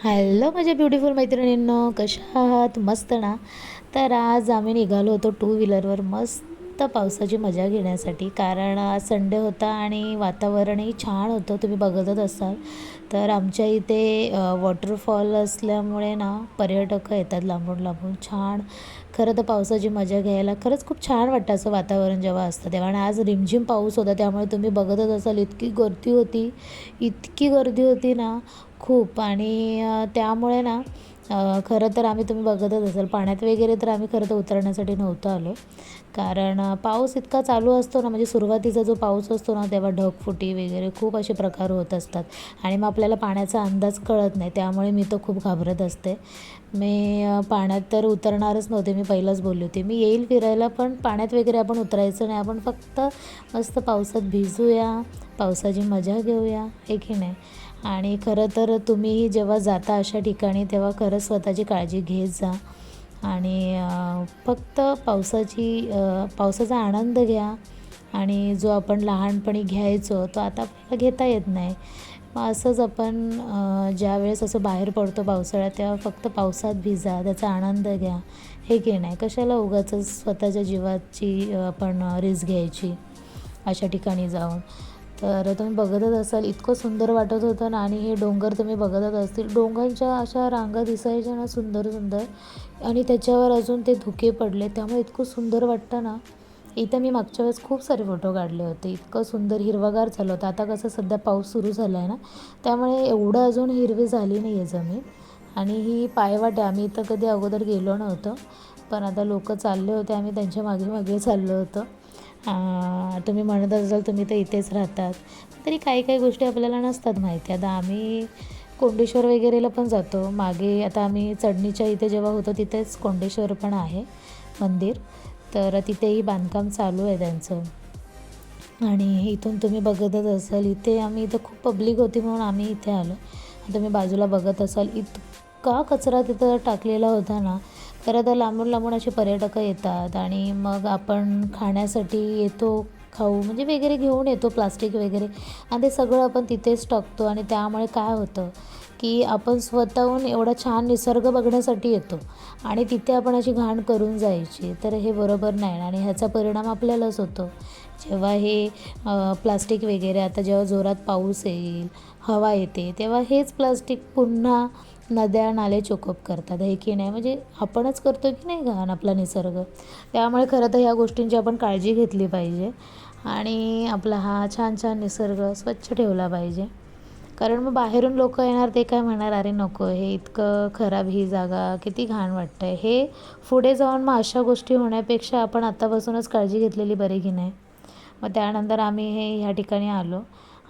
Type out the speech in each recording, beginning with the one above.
Hello माझ्या beautiful मैत्रिणींनो, कशा आहात? मस्त ना. तर आज आम्ही निघालो होतो टू व्हीलरवर मस्त पावसाची मजा घेण्यासाठी. कारण आज संडे होता आणि वातावरणही छान होतं, तुम्ही बघतच असाल. तर आमच्या इथे वॉटरफॉल असल्यामुळे ना पर्यटक येतात लांबून लांबून. छान खरं तर पावसाची मजा घ्यायला खरंच खूप छान वाटतं असं वातावरण जेव्हा असतं तेव्हा. आणि आज रिमझिम पाऊस होता त्यामुळे तुम्ही बघतच असाल इतकी गर्दी होती ना खूप. आणि त्यामुळे ना खरं तर तुम्ही बघतच असाल पाण्यात वगैरे तर आम्ही खरं तर उतरण्यासाठी नव्हतो आलो. कारण पाऊस इतका चालू असतो ना, म्हणजे सुरुवातीचा जो पाऊस असतो ना तेव्हा ढगफुटी वगैरे खूप असे प्रकार होत असतात आणि मग आपल्याला पाण्याचा अंदाज कळत नाही. त्यामुळे मी तर खूप घाबरत असते. मी पाण्यात तर उतरणारच नव्हते. मी पहिलंच बोलली होती मी येईल फिरायला, पण पाण्यात वगैरे आपण उतरायचं नाही. आपण फक्त मस्त पावसात भिजूया, पावसाची मजा घेऊया, हे की नाही. आणि खरं तर तुम्हीही जेव्हा जाता अशा ठिकाणी तेव्हा खरंच स्वतःची काळजी घेत जा. आणि फक्त पावसाचा आनंद घ्या. आणि जो आपण लहानपणी घ्यायचो तो आता आपल्याला घेता येत नाही. मग असंच आपण ज्यावेळेस असं बाहेर पडतो पावसाळ्यात तेव्हा फक्त पावसात भिजा, त्याचा आनंद घ्या, हे की नाही. कशाला उगाचच स्वतःच्या जीवाची आपण रिस्क घ्यायची अशा ठिकाणी जाऊन. तर तुम्ही बघतच असाल इतकं सुंदर वाटत होतं ना. आणि हे डोंगर तुम्ही बघतच असतील, डोंगरांच्या अशा रांगा दिसायच्या ना सुंदर सुंदर. आणि त्याच्यावर अजून ते धुके पडले त्यामुळे इतकं सुंदर वाटतं ना. इथं मी मागच्या वेळेस खूप सारे फोटो काढले होते, इतकं सुंदर हिरवंगार झालं होतं. आता कसं सध्या पाऊस सुरू झाला आहे ना त्यामुळे एवढं अजून हिरवी झाली नाही आहे जमीन. आणि ही पायवाट आहे, आम्ही इथं कधी अगोदर गेलो नव्हतं, पण आता लोक चालले होते, आम्ही त्यांच्या मागे मागे चाललो होतो. तुम्ही म्हणत असाल तुम्ही तर इथेच राहतात, तरी काही काही गोष्टी आपल्याला नसतात माहिती. आता आम्ही कोंडेश्वर वगैरेला पण जातो. मागे आता आम्ही चढणीच्या इथे जेव्हा होतो तिथेच कोंडेश्वर पण आहे मंदिर, तर तिथेही बांधकाम चालू आहे त्यांचं. आणि इथून तुम्ही बघतच असाल इथे इथं खूप पब्लिक होती म्हणून आम्ही इथे आलो. तुम्ही बाजूला बघत असाल इतका कचरा तिथं टाकलेला होता ना. खरं तर लांबून लांबून असे पर्यटक येतात आणि मग आपण खाण्यासाठी येतो, खाऊ म्हणजे वगैरे घेऊन येतो प्लास्टिक वगैरे, आणि ते सगळं आपण तिथेच टाकतो. आणि त्यामुळे काय होतं की आपण स्वतःहून एवढा छान निसर्ग बघण्यासाठी येतो आणि तिथे आपण अशी घाण करून जायची, तर हे बरोबर नाही. आणि ह्याचा परिणाम आपल्यालाच होतो. जेव्हा हे प्लास्टिक वगैरे आता जेव्हा जोरात पाऊस येईल, हवा येते, तेव्हा हेच प्लास्टिक पुन्हा नद्या नाले चोकअप करतात, हे की नाही. म्हणजे आपणच करतो की नाही घाण आपला निसर्ग. त्यामुळे खरं तर ह्या गोष्टींची आपण काळजी घेतली पाहिजे आणि आपला हा छान छान निसर्ग स्वच्छ ठेवला पाहिजे. कारण मग बाहेरून लोक येणार, ते काय म्हणणार, अरे नको, हे इतकं खराब, ही जागा किती घाण वाटतं आहे. हे पुढे जाऊन मग अशा गोष्टी होण्यापेक्षा आपण आत्तापासूनच काळजी घेतलेली बरी की नाही. मग त्यानंतर आम्ही ह्या ठिकाणी आलो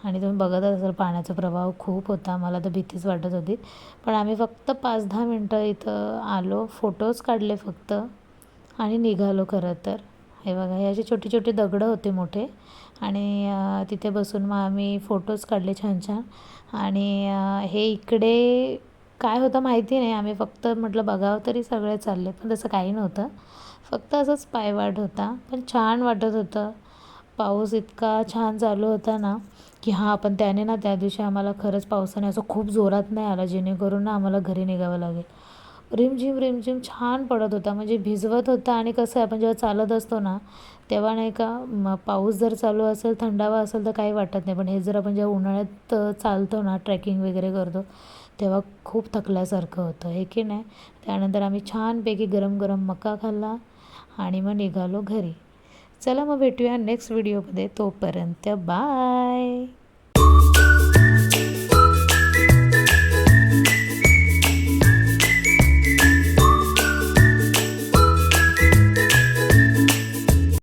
आणि तुम्ही बघत असाल पाण्याचा प्रवाह खूप होता. मला तर भीतीच वाटत होती, पण आम्ही फक्त 5-10 मिनटं इथं आलो, फोटोज काढले फक्त आणि निघालो. खरं तर हे बघा, हे असे छोटे छोटे दगडं होते मोठे आणि तिथे बसून मग आम्ही फोटोज काढले छान छान. आणि हे इकडे काय होतं माहिती नाही, आम्ही फक्त म्हटलं बघावं तरी सगळे चालले, पण तसं काही नव्हतं, फक्त असंच पायवाट होता. पण छान वाटत होतं. पाऊस इतका छान चालू होता ना की हां, पण त्याने ना त्या दिवशी आम्हाला खरंच पावसाने असं खूप जोरात नाही आला जेणेकरून ना आम्हाला घरी निघावं लागेल. रिमझिम रिमझिम छान पडत होता, म्हणजे भिजवत होता. आणि कसं आहे आपण जेव्हा चालत असतो ना तेव्हा नाही का, पाऊस जर चालू असेल, थंडावा असेल तर काही वाटत नाही, पण हे जर आपण जेव्हा उन्हाळ्यात चालतो ना, ट्रेकिंग वगैरे करतो, तेव्हा खूप थकल्यासारखं होतं, हे की नाही. त्यानंतर आम्ही छानपैकी गरम गरम मका खाल्ला आणि मग निघालो घरी. चला मग भेटूया नेक्स्ट व्हिडिओमध्ये, तोपर्यंत बाय.